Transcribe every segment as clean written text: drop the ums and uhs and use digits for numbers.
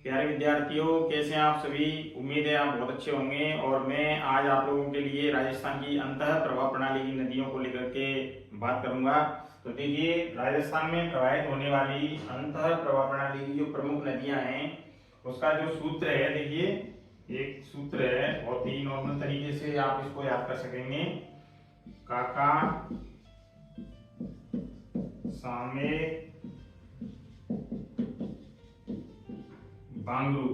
प्यारे विद्यार्थियों, कैसे हैं आप सभी। उम्मीद है आप बहुत अच्छे होंगे। और मैं आज आप लोगों के लिए राजस्थान की अंतः प्रवाह प्रणाली की नदियों को लेकर के बात करूंगा। तो देखिए, राजस्थान में प्रवाहित होने वाली अंतः प्रवाह प्रणाली की जो प्रमुख नदियां हैं उसका जो सूत्र है, देखिए एक सूत्र है, बहुत ही नॉर्मल तरीके से आप इसको याद कर सकेंगे। काका सामे बांगरू,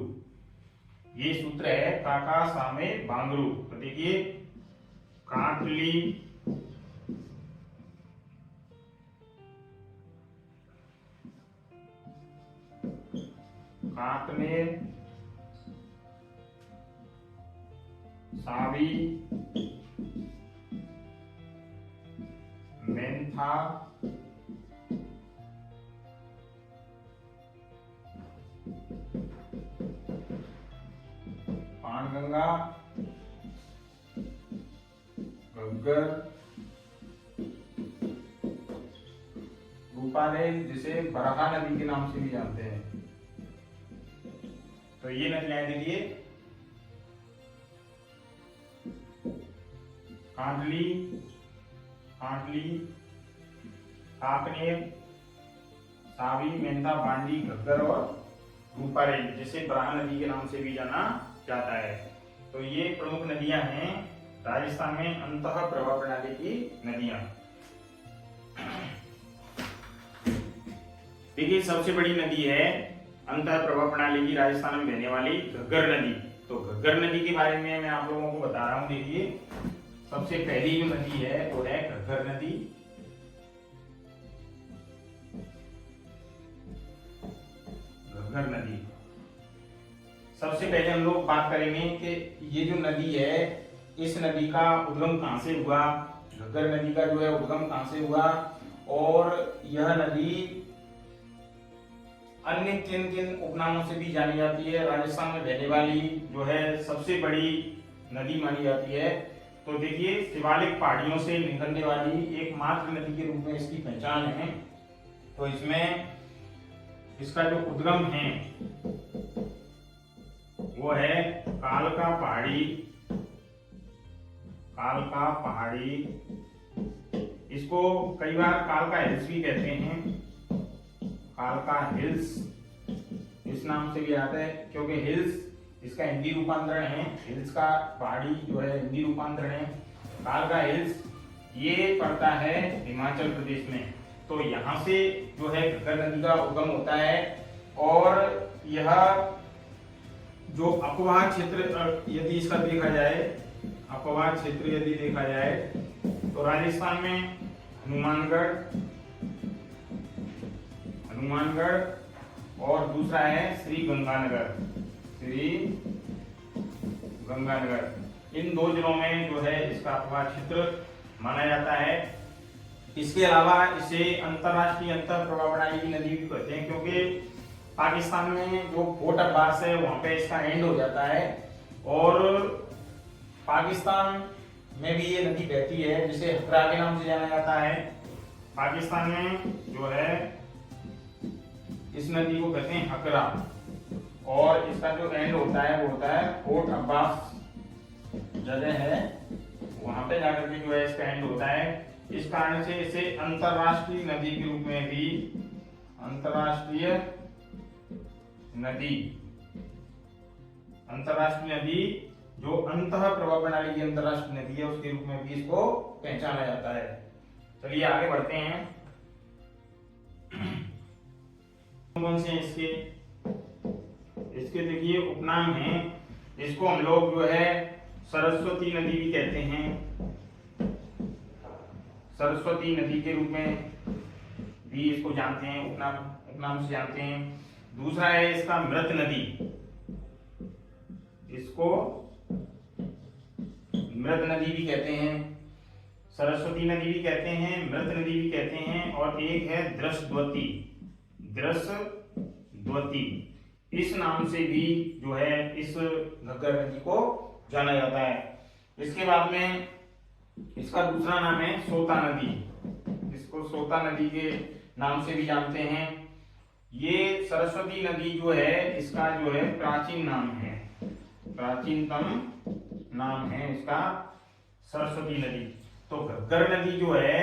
ये सूत्र है काका सामे बांगरू। तो देखिए, काटली, काटनेर, सावी, मेंथा, पानगंगा, घग्गर, रूपारेल, जिसे बराहा नदी के नाम से भी जानते हैं। तो ये नदियां देखिए, कांडली, कांडली, काकनेर, सावी, मेंथा, बांडी, घग्गर और रूपारेल, जिसे बराहा नदी के नाम से भी जाना जाता है। तो ये प्रमुख नदियां हैं राजस्थान में अंतः प्रवाह प्रणाली की नदियां। देखिए, सबसे बड़ी नदी है अंतः प्रवाह प्रणाली की राजस्थान में बहने वाली घग्गर नदी। तो घग्गर नदी के बारे में मैं आप लोगों को बता रहा हूं। देखिए, सबसे पहली जो नदी है वो है घग्गर नदी। घग्गर नदी सबसे पहले हम लोग बात करेंगे कि ये जो नदी है, इस नदी का उद्गम कहां से हुआ। घग्गर नदी का जो है उद्गम कहां से हुआ, और यह नदी अन्य किन किन उपनामों से भी जानी जाती है। राजस्थान में बहने वाली जो है सबसे बड़ी नदी मानी जाती है। तो देखिए, शिवालिक पहाड़ियों से निकलने वाली एकमात्र नदी के रूप में इसकी पहचान है। तो इसमें इसका जो उद्गम है वो है कालका पहाड़ी, कालका पहाड़ी। इसको कई बार कालका हिल्स भी कहते हैं। कालका हिल्स इस नाम से भी आता है क्योंकि हिल्स इसका हिंदी रूपांतरण है। हिल्स का पहाड़ी जो है हिंदी रूपांतरण है। कालका हिल्स ये पड़ता है हिमाचल प्रदेश में। तो यहाँ से जो है घग्गर नदी का उद्गम होता है। और यह जो अपवाह क्षेत्र यदि इसका देखा जाए, अपवाह क्षेत्र यदि देखा जाए तो राजस्थान में हनुमानगढ़, हनुमानगढ़ और दूसरा है श्री गंगानगर, श्री गंगानगर। इन दो जिलों में जो है इसका अपवाह क्षेत्र माना जाता है। इसके अलावा इसे अंतरराष्ट्रीय अंतर प्रवाह प्रणाली की नदी भी कहते हैं, क्योंकि पाकिस्तान में जो पोर्ट अब्बास है वहां पे इसका एंड हो जाता है। और पाकिस्तान में भी ये नदी बहती है, जिसे हकरा के नाम से जाना जाता है। पाकिस्तान में जो है इस नदी को कहते हैं हकरा, और इसका जो एंड होता है वो होता है पोर्ट अब्बास जगह है, वहां पे जाकर के जो है इसका एंड होता है। इस कारण से इसे अंतरराष्ट्रीय नदी के रूप में भी, अंतरराष्ट्रीय नदी, अंतरराष्ट्रीय नदी जो अंतः प्रवाह प्रणाली की अंतरराष्ट्रीय नदी है उसके रूप में भी इसको पहचाना जाता है। चलिए आगे बढ़ते हैं। कौन से इसके इसके देखिए उपनाम हैं। इसको हम लोग जो है सरस्वती नदी भी कहते हैं, सरस्वती नदी के रूप में भी इसको जानते हैं, उपनाम से जानते हैं। दूसरा है इसका मृत नदी, इसको मृत नदी भी कहते हैं, सरस्वती नदी भी कहते हैं, मृत नदी भी कहते हैं। और एक है दृशद्वती, दृशद्वती इस नाम से भी जो है इस घग्गर नदी को जाना जाता है। इसके बाद में इसका दूसरा नाम है सोता नदी, इसको सोता नदी के नाम से भी जानते हैं। ये सरस्वती नदी जो है इसका जो है प्राचीन नाम है, प्राचीनतम नाम है इसका सरस्वती नदी। तो घग्गर नदी जो है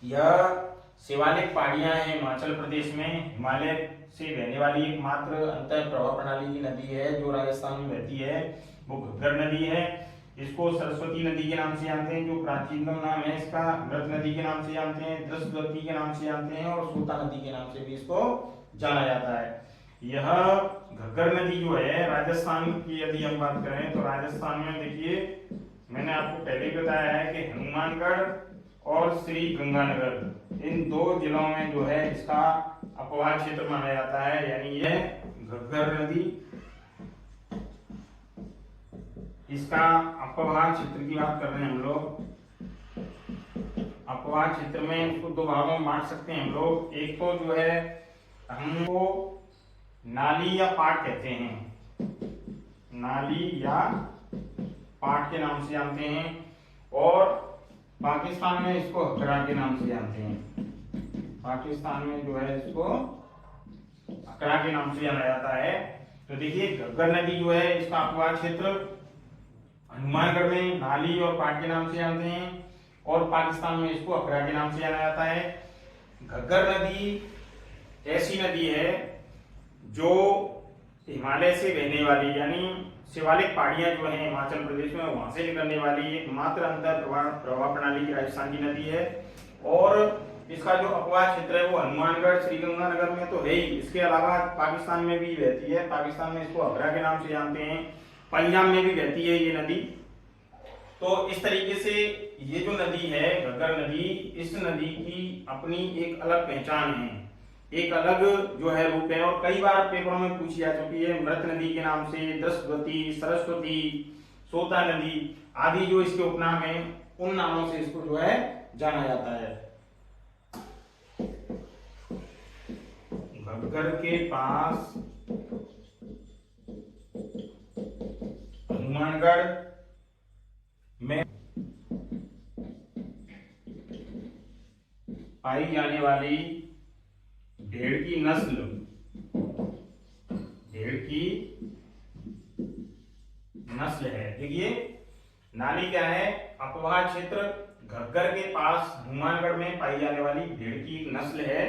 यह शिवालिक पहाड़ियां हैं हिमाचल प्रदेश में, हिमालय से बहने वाली एकमात्र अंतर प्रवाह प्रणाली की नदी है जो राजस्थान में बहती है, वो घग्गर नदी है। इसको सरस्वती नदी के नाम से जानते हैं, जो प्राचीनतम नाम है इसका, मृत नदी के नाम से जानते हैं, दृष्टवती के नाम से जानते हैं, और सूता नदी के नाम से भी इसको जाना जाता है। यह घग्गर नदी जो है राजस्थान की यदि हम बात करें तो राजस्थान में देखिए, मैंने आपको पहले बताया है कि हनुमानगढ़ और श्री गंगानगर इन दो जिलों में जो है इसका अपवाह क्षेत्र माना जाता है, यानी यह घग्गर नदी, इसका अपवाह क्षेत्र की बात कर रहे हैं हम लोग। अपवाह क्षेत्र में इसको दो भागों में बांट सकते हैं हम लोग। एक तो जो है हमको नाली या पाट कहते हैं, नाली या पाट के नाम से जानते हैं, और पाकिस्तान में इसको हकड़ा के नाम से जानते हैं। पाकिस्तान में जो है इसको हकड़ा के नाम से जाना जाता है। तो देखिए घग्गर नदी जो है इसका अपवाह क्षेत्र हनुमानगढ़ में नाली और पाट के नाम से जानते हैं, और पाकिस्तान में इसको हकड़ा के नाम से जाना जाता है। घग्गर नदी ऐसी नदी है जो हिमालय से बहने वाली, यानी शिवालिक पहाड़ियां जो है हिमाचल प्रदेश में वहां से निकलने वाली एकमात्र अंतर प्रवाह प्रणाली की राजस्थान की नदी है। और इसका जो अपवाह क्षेत्र है वो हनुमानगढ़ श्रीगंगानगर में तो है ही, इसके अलावा पाकिस्तान में भी बहती है। पाकिस्तान में इसको हकड़ा के नाम से जानते हैं, पंजाब में भी बहती है ये नदी। तो इस तरीके से ये जो नदी है घग्गर नदी, इस नदी की अपनी एक अलग पहचान है, एक अलग जो है रूप है, और कई बार पेपरों में पूछी जा चुकी है। मृत नदी के नाम से दृष्टवती, सरस्वती, सोता नदी आदि जो इसके उपनाम है, उन नामों से इसको जो है जाना जाता है। घग्गर के पास हनुमानगढ़ में पाई जाने वाली भेड़ की नस्ल, भेड़ की नस्ल है। देखिए नाली क्या है, अपवाह क्षेत्र घग्गर के पास हनुमानगढ़ में पाई जाने वाली भेड़ की एक नस्ल है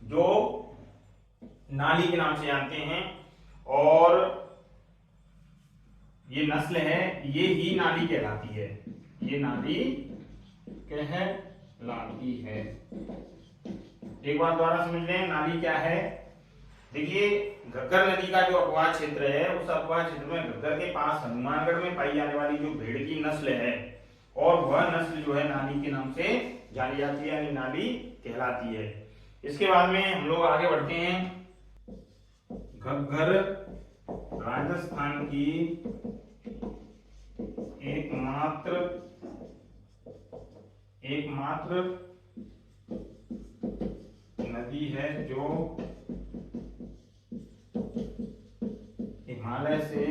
जो नाली के नाम से जानते हैं, और ये नस्ल है, ये ही नाली कहलाती है, ये नाली कहलाती है। एक बार दोबारा समझ लें नाली क्या है। देखिए घग्गर नदी का जो अपवाह क्षेत्र है, उस अपवाह क्षेत्र में घग्गर के पास हनुमानगढ़ में पाई जाने वाली जो भेड़ की नस्ल है, और वह नस्ल जो है नाली के नाम से जानी जाती है, यानी नाली कहलाती है। इसके बाद में हम लोग आगे बढ़ते हैं। घग्गर राजस्थान की एकमात्र नदी है जो हिमालय से,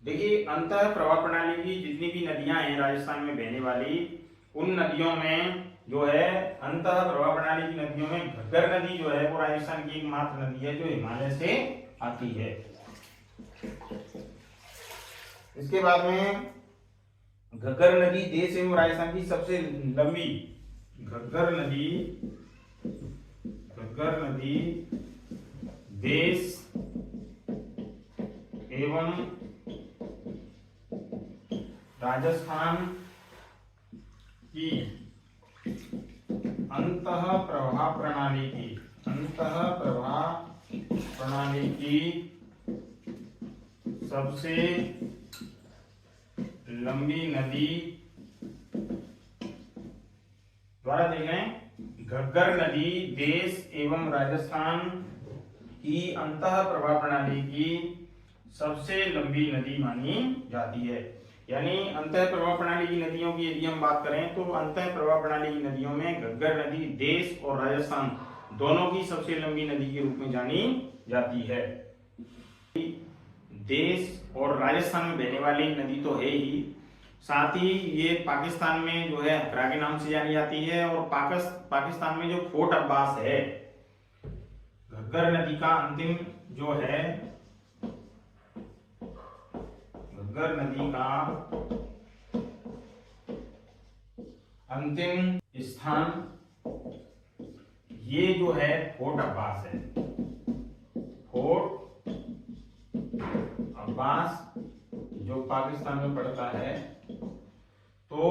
देखिए अंतर प्रवाह प्रणाली की जितनी भी नदियां हैं राजस्थान में बहने वाली, उन नदियों में जो है अंतर प्रवाह प्रणाली की नदियों में घग्गर नदी जो है वो राजस्थान की एकमात्र नदी है जो हिमालय से आती है। इसके बाद में घग्गर नदी देश एवं राजस्थान की सबसे लंबी, घग्गर नदी देश एवं राजस्थान की अंतः प्रवाह प्रणाली की सबसे लंबी नदी, द्वारा देख लें, घग्गर नदी देश एवं राजस्थान की अंतः प्रवाह प्रणाली की सबसे लंबी नदी मानी जाती है। यानी अंतः प्रवाह प्रणाली की नदियों की यदि हम बात करें तो अंतः प्रवाह प्रणाली की नदियों में घग्गर नदी देश और राजस्थान दोनों की सबसे लंबी नदी के रूप में जानी जाती है। देश और राजस्थान में बहने वाली नदी तो है ही, साथ ही ये पाकिस्तान में जो है हकरा के नाम से जानी जाती है, और पाकिस्तान में जो फोर्ट अब्बास है घग्गर नदी का अंतिम जो है, घग्गर नदी का अंतिम स्थान ये जो है फोर्ट अब्बास है। फोर्ट अब्बास जो पाकिस्तान में पड़ता है। तो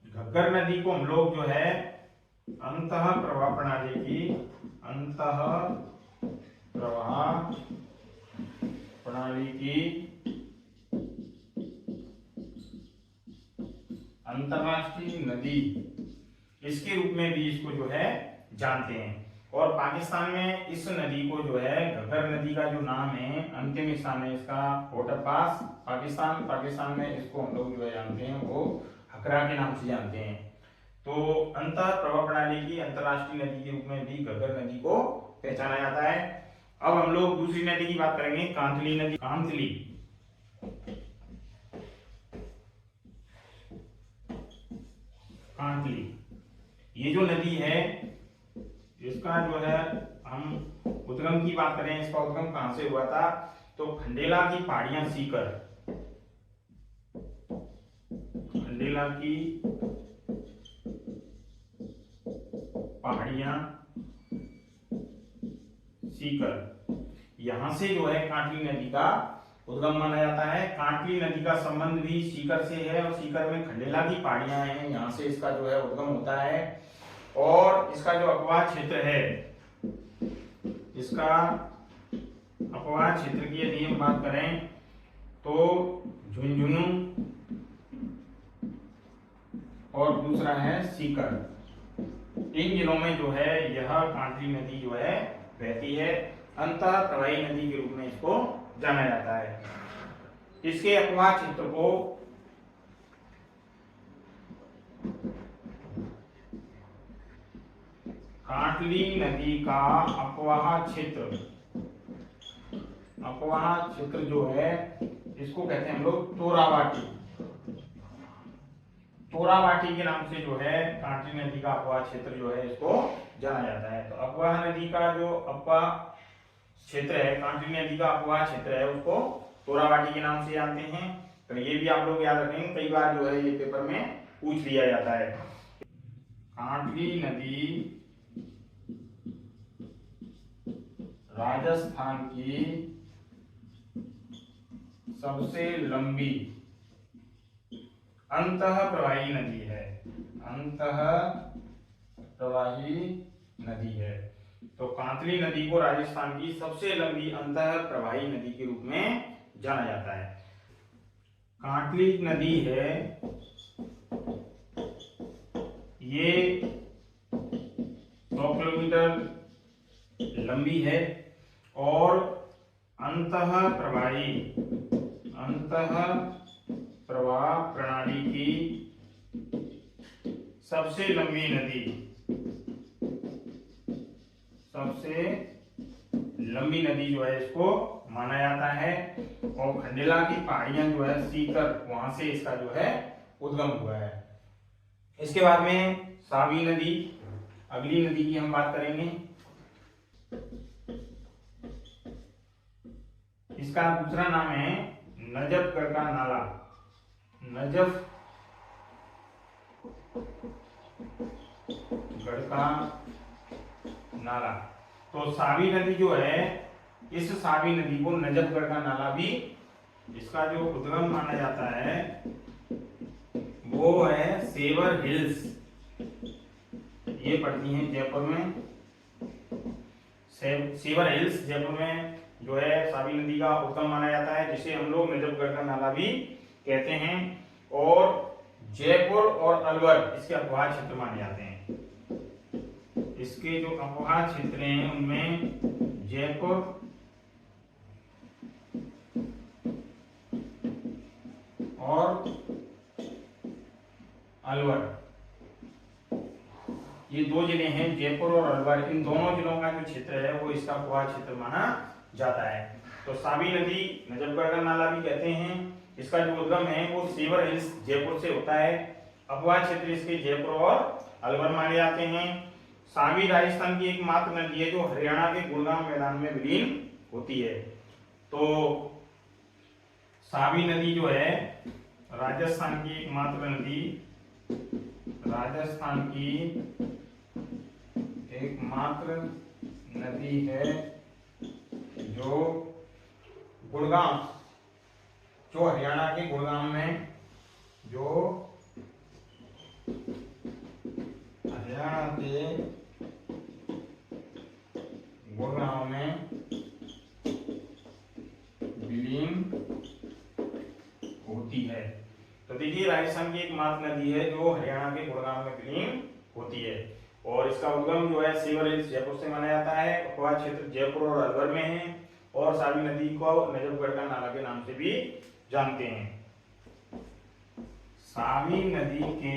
घग्गर नदी को हम लोग जो है अंतः प्रवाह प्रणाली की, अंतः प्रवाह प्रणाली की अंतरराष्ट्रीय नदी इसके रूप में भी इसको जो है जानते हैं। और पाकिस्तान में इस नदी को जो है घग्गर नदी का जो नाम है, अंतिम स्थान है इसका फोर्ट अब्बास, पाकिस्तान में इसको हम लोग जो है जानते हैं वो हकरा के नाम से जानते हैं। तो अंतः प्रवाह प्रणाली की अंतरराष्ट्रीय नदी के रूप में भी घग्गर नदी को पहचाना जाता है। अब हम लोग दूसरी नदी की बात करेंगे, कांतली नदी। कांतली ये जो नदी है इसका जो है हम उद्गम की बात करें, इसका उद्गम कहां से हुआ था? तो खंडेला की पहाड़ियां सीकर, खंडेला की पहाड़ियां सीकर, यहां से जो है कांटली नदी का उद्गम माना जाता है। कांटली नदी का संबंध भी सीकर से है और सीकर में खंडेला की पहाड़ियां हैं, यहां से इसका जो है उद्गम होता है। और इसका जो अपवाह क्षेत्र है, इसका अपवाह क्षेत्र की यदि हम बात करें तो झुंझुनू और दूसरा है सीकर, इन जिलों में जो है यह कांटली नदी जो है बहती है। अंतः प्रवाही नदी के रूप में इसको जाना जाता है। इसके अपवाह क्षेत्र को कांटली नदी का अपवाह क्षेत्र, अपवाह क्षेत्र जो है इसको कहते हैं हम लोग तोरावाटी। तोरावाटी के नाम से जो है कांटली नदी का अपवाह क्षेत्र जो है इसको जाना जाता है। तो अपवाह नदी का जो अपवाह क्षेत्र है, कांटली नदी का अपवाह क्षेत्र है, उसको तोरावाटी के नाम से जानते हैं। तो ये भी आप लोग याद रखेंगे, कई बार जो है ये पेपर में पूछ लिया जाता है। कांटली नदी राजस्थान की सबसे लंबी अंतः प्रवाही नदी है, अंतः प्रवाही नदी है। तो कांतली नदी को राजस्थान की सबसे लंबी अंतः प्रवाही नदी के रूप में जाना जाता है। कांटली नदी है ये 100 किलोमीटर लंबी है और अंतः प्रवाह प्रणाली की सबसे लंबी नदी, सबसे लंबी नदी जो है इसको माना जाता है। और खंडेला की पहाड़ियां जो है सीकर, वहां से इसका जो है उद्गम हुआ है। इसके बाद में सावी नदी, अगली नदी की हम बात करेंगे। इसका दूसरा नाम है नजफगढ़ का नाला, नजफगढ़ का नाला। तो सावी नदी जो है, इस सावी नदी को नजफगढ़ का नाला भी, इसका जो उद्गम माना जाता है वो है सेवर हिल्स, ये पड़ती हैं जयपुर में। सेवर हिल्स जयपुर में जो है सावी नदी का उद्गम माना जाता है, जिसे हम लोग नजफगढ़ का नाला भी कहते हैं। और जयपुर और अलवर इसके अपवाह क्षेत्र माने जाते हैं। इसके जो अपवाह क्षेत्र हैं उनमें जयपुर और अलवर, ये दो जिले हैं, जयपुर और अलवर। इन दोनों जिलों का जो क्षेत्र है वो इसका अपवाह क्षेत्र माना जाता है। तो सावी नदी नजफगढ़ का नाला भी कहते हैं। इसका जो उद्गम है वो सेवर हिल्स जयपुर से होता है। अपवाह क्षेत्र इसके जयपुर और अलवर माने जाते हैं। सावी राजस्थान की एकमात्र नदी है जो हरियाणा के गुड़गांव मैदान में विलीन होती है। तो सावी नदी जो है राजस्थान की एकमात्र नदी, राजस्थान की एकमात्र नदी है जो गुड़गांव, जो हरियाणा के गुड़गांव में, जो हरियाणा के गुड़गांव में विलीन होती है। तो देखिए राजस्थान की एकमात्र नदी है जो हरियाणा के गुड़गांव में विलीन होती है और इसका उद्गम जो है सेवर हिल्स जयपुर से माना जाता है। उपवा क्षेत्र जयपुर और अलवर में है और सावी नदी को नजफगढ़ का नाला के नाम से भी जानते हैं। सावी नदी के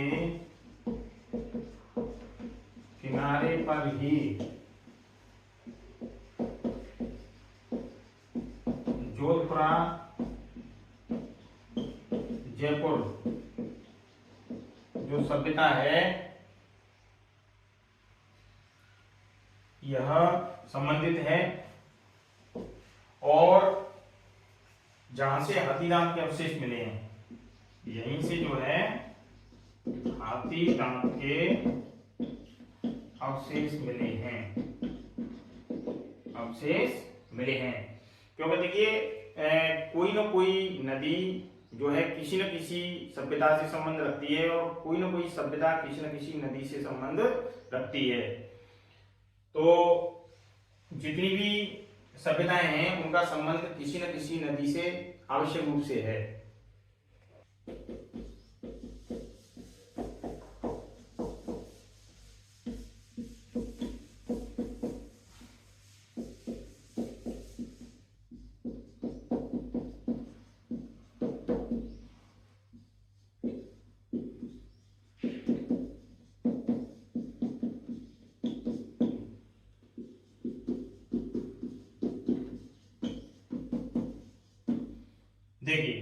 किनारे पर ही जोधपुरा जयपुर जो सभ्यता है यह संबंधित है और जहां से हाथी दांत के अवशेष मिले हैं, यहीं से जो है हाथी दांत के अवशेष मिले हैं, अवशेष मिले हैं। क्योंकि देखिए कोई ना कोई नदी जो है किसी न किसी सभ्यता से संबंध रखती है और कोई ना कोई सभ्यता किसी न किसी नदी से संबंध रखती है। तो जितनी भी सभ्यताएं हैं उनका संबंध किसी न किसी नदी से आवश्यक रूप से है। देखिए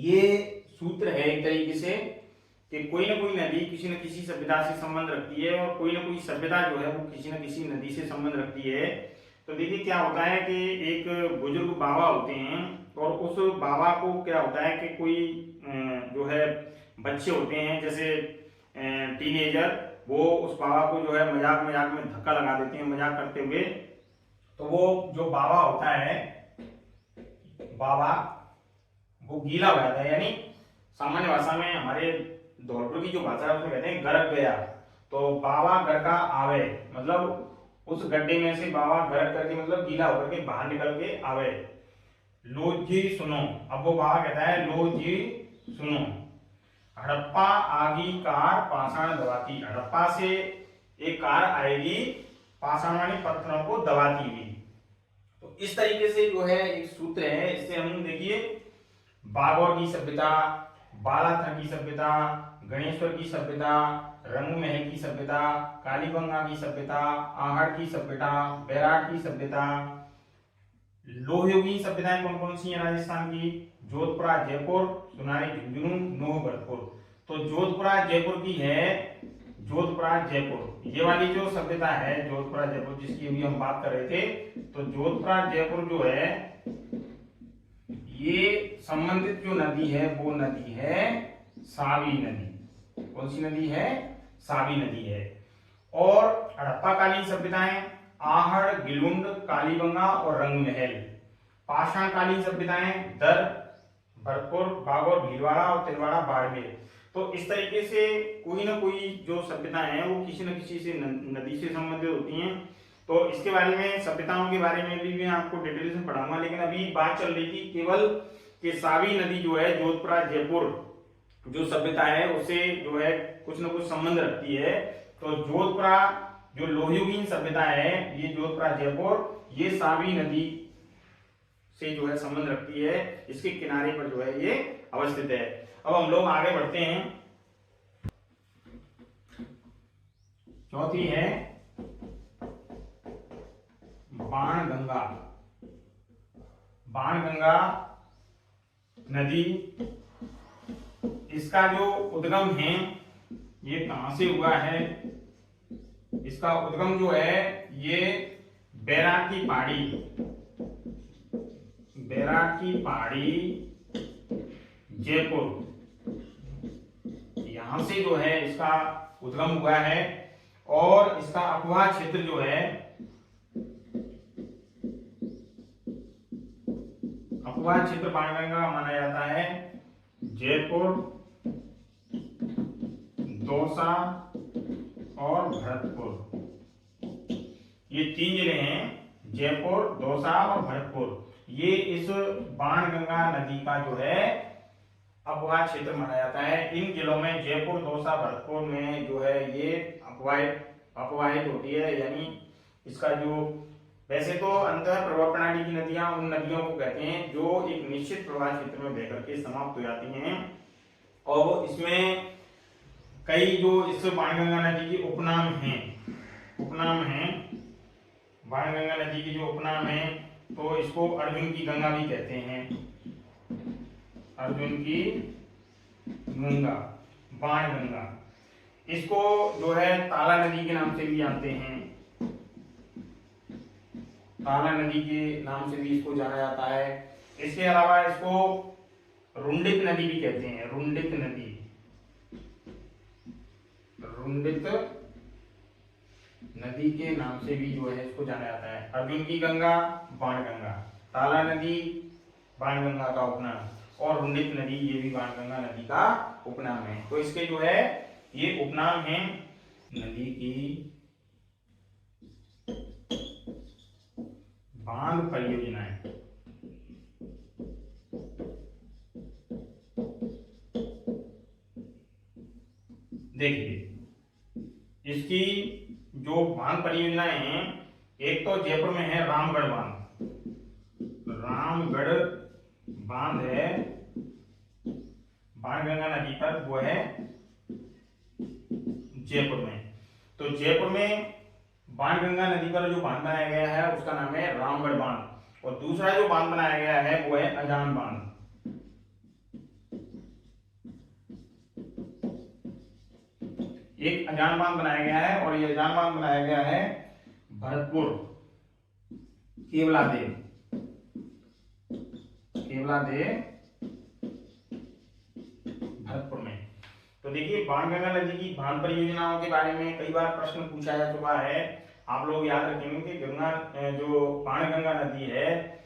ये सूत्र है एक तरीके से कि कोई ना कोई नदी किसी न किसी सभ्यता से संबंध रखती है और कोई ना कोई सभ्यता जो है वो किसी न किसी नदी से संबंध रखती है। तो देखिए क्या होता है कि एक बुजुर्ग बाबा होते हैं और उस बाबा को क्या होता है कि कोई जो है बच्चे होते हैं जैसे टीनेजर, वो उस बाबा को जो है मजाक मजाक में धक्का लगा देते हैं मजाक करते हुए। तो वो जो बाबा होता है, बाबा वो गीला हो जाता है, यानी सामान्य भाषा में हमारे धौलपुर की जो भाषा है उसमें कहते हैं गरक गया। तो बाबा घर का आवे मतलब उस गड्ढे में से बाबा गरक करके मतलब गीला होकर के बाहर निकल के आवे। लो जी सुनो, अब वो बाबा कहता है लो जी सुनो, हड़प्पा आगी कार पाषाण दबाती। हड़प्पा से एक कार आएगी पाषाण वाली पत्थरों को दबाती हुई। तो इस तरीके से जो है एक सूत्र है, इससे हम देखिए बागौर की सभ्यता, बालाथर की सभ्यता, गणेश्वर की सभ्यता, रंगू महल की सभ्यता, कालीबंगा की सभ्यता, आहड़ की सभ्यता, बैराट की सभ्यता, लोहयुगीन सभ्यताएं कौन कौन सी हैं राजस्थान की? जोधपुरा जयपुर, सुनारी झुंझुनू, नोह भरतपुर। तो जोधपुरा जयपुर की है जोधपुरा जयपुर, ये वाली जो सभ्यता है जोधपुरा जयपुर जिसकी अभी हम बात कर रहे थे। तो जोधपुरा जयपुर जो है ये संबंधित जो नदी है वो नदी है सावी नदी। कौन सी नदी है? सावी नदी है। और हड़प्पाकालीन सभ्यताएं आहड़, गिलुंड, कालीबंगा और रंगमहल। पाषाणकालीन सभ्यताएं दर, भरतपुर, बागौर, भीलवाड़ा और तिलवाड़ा, बाड़मेर। तो इस तरीके से कोई ना कोई जो सभ्यताएं हैं वो किसी न किसी से नदी से संबंधित होती हैं। तो इसके बारे में, सभ्यताओं के बारे में भी मैं आपको डिटेल से पढ़ाऊंगा, लेकिन अभी बात चल रही थी केवल कि सावी नदी जो है जोधपुरा जयपुर जो सभ्यता है उससे जो है कुछ न कुछ संबंध रखती है। तो जोधपुरा जो लोहयुगीन सभ्यता है, ये जोधपुरा जयपुर, ये सावी नदी से जो है संबंध रखती है, इसके किनारे पर जो है ये अवस्थित है। अब हम लोग आगे बढ़ते हैं। चौथी है बाणगंगा। बाणगंगा नदी, इसका जो उद्गम है ये कहां से हुआ है? इसका उद्गम जो है ये बैराग की पहाड़ी जयपुर, यहां से जो है इसका उद्गम हुआ है। और इसका अपवाह क्षेत्र जो है, अपवाह क्षेत्र बाणगंगा माना जाता है जयपुर, दौसा और भरतपुर। ये 3 जिले हैं, जयपुर, दौसा और भरतपुर। ये इस बाणगंगा नदी का जो है अपवाह क्षेत्र माना जाता है। इन जिलों में जयपुर, दौसा, भरतपुर में जो है ये अपवाहित होती है, यानी इसका जो, वैसे तो अंतः प्रवाह प्रणाली की नदियां उन नदियों को कहते हैं जो एक निश्चित प्रवाह क्षेत्र में बहकर के समाप्त हो जाती हैं। और इसमें कई जो इस बाणगंगा नदी के उपनाम हैं, बाणगंगा नदी की जो उपनाम है, तो इसको अर्जुन की गंगा भी कहते हैं, अर्जुन की गंगा, बाणगंगा। इसको जो है ताला नदी के नाम से भी जानते हैं, ताला नदी के नाम से भी इसको जाना जाता है। इसके अलावा इसको रुंडित नदी भी कहते हैं, रुंडित नदी के नाम से भी जो है इसको जाना जाता है। अर्जुन की गंगा, बाणगंगा, ताला नदी बाणगंगा का उपनाम, और रुंडित नदी ये भी बाणगंगा नदी का उपनाम है। तो इसके जो है ये उपनाम है नदी की बांध परियोजनाएं। देखिए इसकी जो बांध परियोजनाएं हैं, एक तो जयपुर में है रामगढ़ बांध है बाणगंगा नदी पर, वो है जयपुर में। तो जयपुर में बाणगंगा नदी पर जो बांध बनाया गया है उसका नाम है रामगढ़ बांध। और दूसरा जो बांध बनाया गया है वो है अजान बांध। एक अजान बांध बनाया गया है, और ये अजान बांध बनाया गया है भरतपुर, केवलादेव भरतपुर में। तो देखिए बाणगंगा नदी की बांध परियोजनाओं के बारे में कई बार प्रश्न पूछा जा चुका है। आप लोग याद रखेंगे कि गंगा जो बाणगंगा नदी है,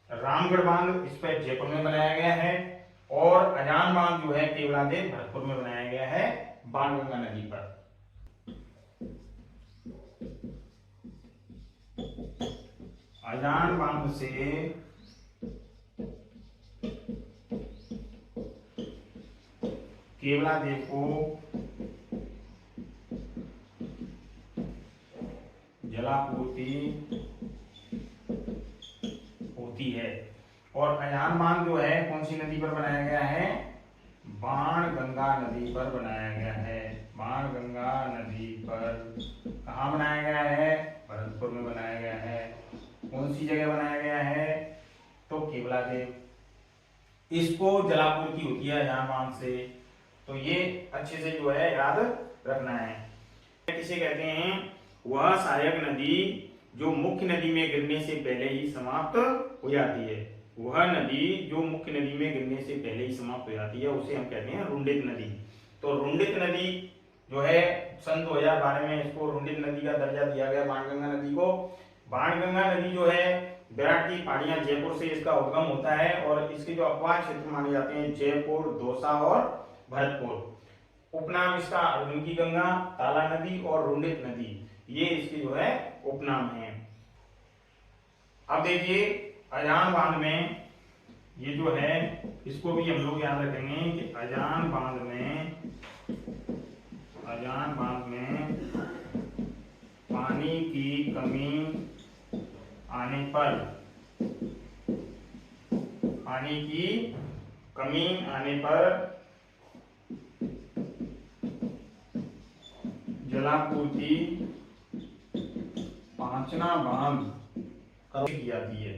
रामगढ़ बांध इस पर जयपुर में बनाया गया है, और अजान बांध जो है केवलादेव भरतपुर में बनाया गया है बाणगंगा नदी पर। अजान बांध से केवलादेव को जलापूर्ति होती है। और अजान बांध जो है कौन सी नदी पर बनाया गया है? बाणगंगा नदी पर बनाया गया है। बाणगंगा नदी पर कहाँ बनाया गया है? भरतपुर में बनाया गया है। कौन सी जगह बनाया गया है? तो केवलादेव। इसको जलापूर्ति होती है अजान बांध से, तो ये अच्छे से जो है याद रखना है। किसे कहते हैं? वह सहायक नदी जो मुख्य नदी में गिरने से पहले ही समाप्त हो जाती है। वह नदी जो मुख्य नदी में गिरने से पहले ही समाप्त हो जाती है उसे हम कहते हैं रुंडित नदी। तो रुंडित नदी जो है सन 2012 में इसको रुंडित नदी का दर्जा दिया गया बाणगंगा नदी को। बाणगंगा नदी जो है बैराग की पहाड़ियां जयपुर से इसका उद्गम होता है, और इसके जो अपवाह क्षेत्र माने जाते हैं जयपुर, दौसा और भरतपुर। उपनाम इसका अर्जुन की गंगा, ताला नदी और रुंडित नदी, ये इसके जो है उपनाम है। अब देखिए अजान बांध में ये जो है इसको भी हम लोग याद रखेंगे कि अजान बांध में पानी की कमी आने पर जलापूर्ति पांचना बांध की जाती है।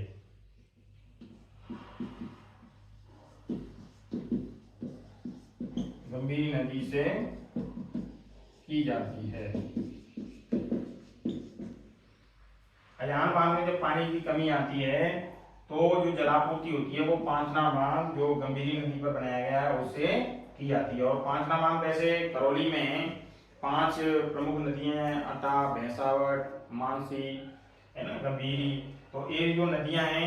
गंभीर नदी से की जाती है। खजान बांध में जब पानी की कमी आती है तो जो जलापूर्ति होती है वो पांचना बांध जो गंभीरी नदी पर बनाया गया है उससे की जाती है। और पांचना बांध वैसे करौली में 5 प्रमुख नदियां हैं, अटा, भैंसावट, मानसी, है ना, गंभीरी। तो ये जो नदियां हैं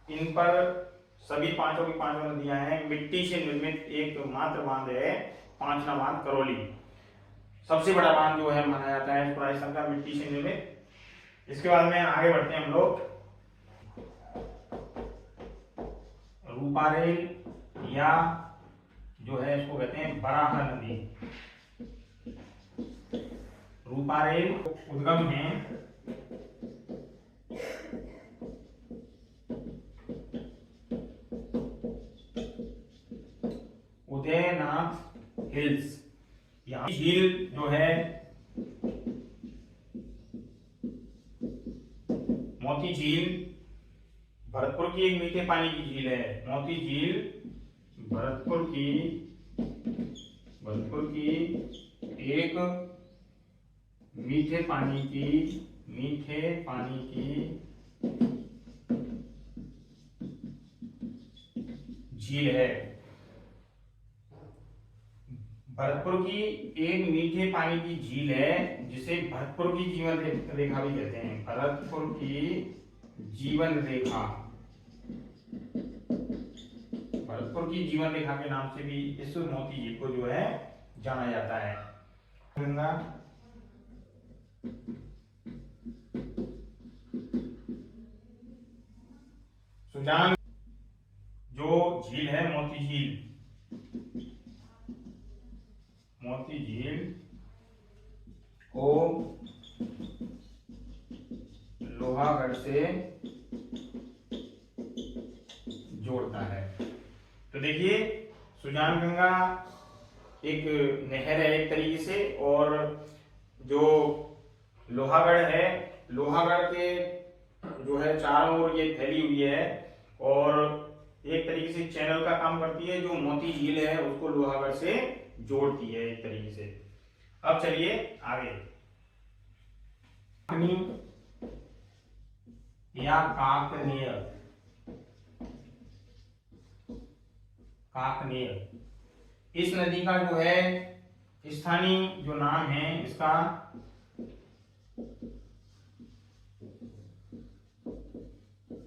इन पर सभी पांचों की पांचों नदियां हैं मिट्टी से निर्मित एक मात्र बांध है पांचना बांध करौली। सबसे बड़ा बांध जो है माना जाता है राजस्थान का मिट्टी से निर्मित। इसके बाद में आगे बढ़ते हैं हम लोग। रूपारेल या जो है इसको कहते हैं बराह नदी। रूपारेल उद्गम है उदयनाथ हिल्स। यहाँ झील जो है मोती झील भरतपुर की एक मीठे पानी की झील है। मोती झील भरतपुर की एक मीठे पानी की झील है। भरतपुर की एक मीठे पानी की झील है जिसे भरतपुर की जीवन रेखा भी कहते हैं। भरतपुर की जीवन रेखा, भरतपुर की जीवन रेखा के नाम से भी इस मोती झील को जो है जाना जाता है। गंगा सुजान जो झील है मोती झील को लोहागढ़ से जोड़ता है। तो देखिए सुजान गंगा एक नहर है एक तरीके से, और जो लोहागढ़ है, लोहागढ़ के जो है चारों ओर ये फैली हुई है और एक तरीके से चैनल का काम करती है। जो मोती झील है उसको लोहागढ़ से जोड़ती है एक तरीके से। अब चलिए आगे। या काकनेर इस नदी का जो है स्थानीय जो नाम है इसका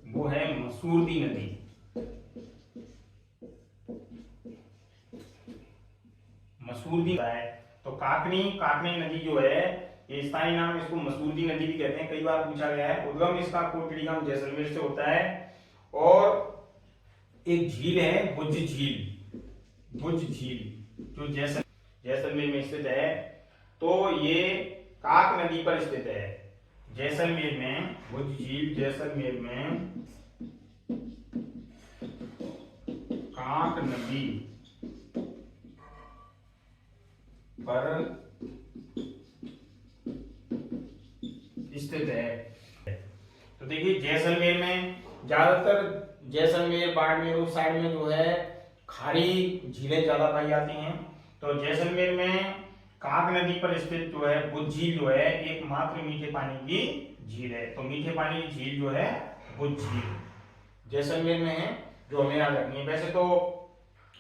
वो है मसूरदी नदी। मसूरदी है। तो काकनी नदी जो है ये स्थानीय नाम, इसको मसूरदी नदी भी कहते हैं, कई बार पूछा गया है। उद्गम इसका कोटड़ी गांव जैसलमेर से होता है। और एक झील है भुज झील जो जैसलमेर में स्थित है। तो ये काक नदी पर स्थित है। जैसलमेर में भुज झील, जैसलमेर में काक नदी पर स्थित है। तो देखिए जैसलमेर में ज्यादातर जैसलमेर बाड़मेर उस साइड में जो है खारी झीलें ज्यादा पाई जाती हैं। तो जैसलमेर में काक नदी पर स्थित जो है भुज झील जो है एकमात्र मीठे पानी की झील है। तो मीठे पानी की झील जो है भुज झील जैसलमेर में है, जो हमें याद रखनी है। वैसे तो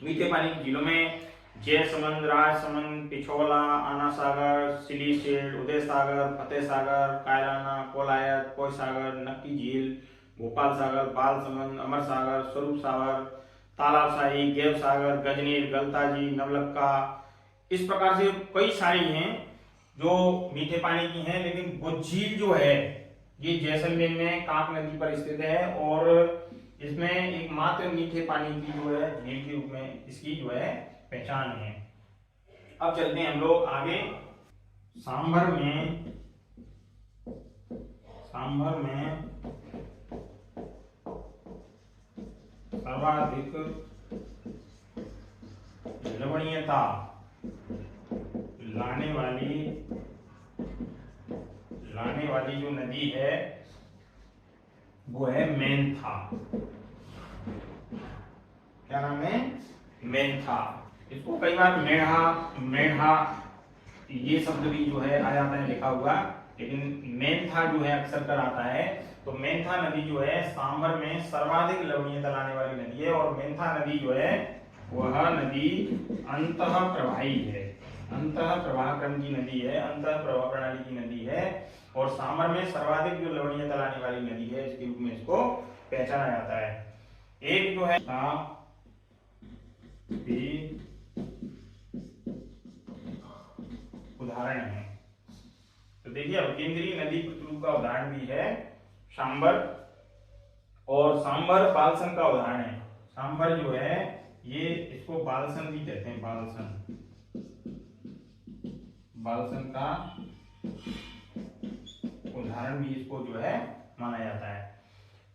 मीठे पानी की झीलों में जयसमंद, राजसमंद, पिछोला, आना सागर, सिलीसेड, उदय सागर, फतेह सागर, कायलाना, कोलायत, कोय सागर, नक्की झील, भोपाल सागर, बाल समंद, अमर सागर, स्वरूप सागर, तालाब शाही, गेव सागर, गजनीर, गलताजी, नवलक्का, इस प्रकार से कई सारी हैं जो मीठे पानी की हैं। लेकिन भुज झील जो है ये जैसलमेर में काक नदी पर स्थित है और इसमें एकमात्र मीठे पानी की जो है झील के रूप में इसकी जो है पहचान है। अब चलते हैं हम लोग आगे। सांभर में सर्वाधिक लवणीयता लाने वाली जो नदी है वो है मेंथा। क्या नाम है? मेंथा। इसको कई बार मेढ़ा ये शब्द भी जो है आ जाता है लिखा हुआ। लेकिन मेंथा जो है अक्सर कर आता है। तो मेंथा नदी जो है सांभर में सर्वाधिक लवणीयता लाने वाली नदी है, और मेंथा नदी जो है वह नदी अंतः प्रवाही है, अंतः प्रवाह क्रम की नदी है, अंतः प्रवाह प्रणाली की नदी है, और सांभर में सर्वाधिक जो लवणीयता लाने वाली नदी है इसके रूप में इसको पहचाना जाता है। एक जो है उदाहरण है। तो देखिए अब केंद्रीय नदी प्रतिरूप का उदाहरण भी है सांबर, और सांबर बालसन का उदाहरण है। सांबर जो है ये इसको बालसन भी कहते हैं, बालसन, बालसन का उदाहरण भी इसको जो है माना जाता है।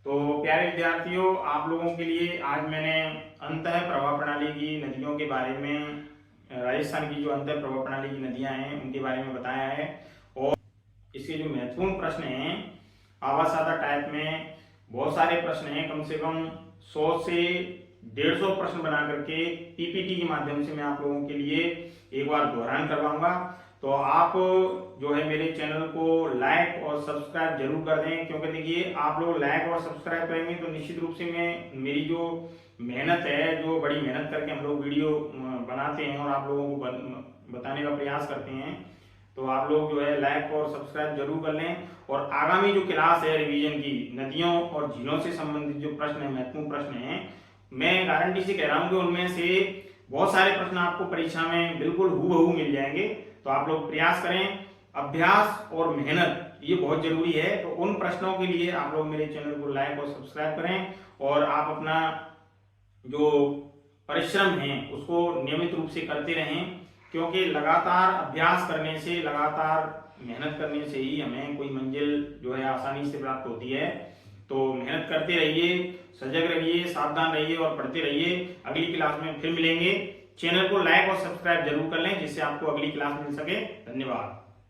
तो प्यारे विद्यार्थियों, आप लोगों के लिए आज मैंने अंतः प्रवाह प्रणाली की नदियों के बारे में, राजस्थान की जो अंतः प्रवाह प्रणाली की नदियां हैं उनके बारे में बताया है। और इसके जो महत्वपूर्ण प्रश्न हैं आवाज सादा टाइप में बहुत सारे प्रश्न हैं, कम से कम 100 से 150 प्रश्न बना करके पीपीटी के माध्यम से मैं आप लोगों के लिए एक बार दोहरान करवाऊंगा। तो आप जो है मेरे चैनल को लाइक और सब्सक्राइब जरूर कर दें, क्योंकि देखिए आप लोग लाइक और सब्सक्राइब करेंगे तो निश्चित रूप से मैं मेरी जो मेहनत है, जो बड़ी मेहनत करके हम लोग वीडियो बनाते हैं और आप लोगों को बताने का प्रयास करते हैं, तो आप लोग जो है लाइक और सब्सक्राइब जरूर कर लें। और आगामी जो क्लास है रिवीजन की, नदियों और झीलों से संबंधित जो प्रश्न है, महत्वपूर्ण प्रश्न है, मैं गारंटी से कह रहा हूं कि उनमें से बहुत सारे प्रश्न आपको परीक्षा में बिल्कुल हूबहू मिल जाएंगे। तो आप लोग प्रयास करें, अभ्यास और मेहनत ये बहुत जरूरी है। तो उन प्रश्नों के लिए आप लोग मेरे चैनल को लाइक और सब्सक्राइब करें, और आप अपना जो परिश्रम है उसको नियमित रूप से करते रहें, क्योंकि लगातार अभ्यास करने से, लगातार मेहनत करने से ही हमें कोई मंजिल जो है आसानी से प्राप्त होती है। तो मेहनत करते रहिए, सजग रहिए, सावधान रहिए और पढ़ते रहिए। अगली क्लास में फिर मिलेंगे। चैनल को लाइक और सब्सक्राइब जरूर कर लें जिससे आपको अगली क्लास मिल सके। धन्यवाद।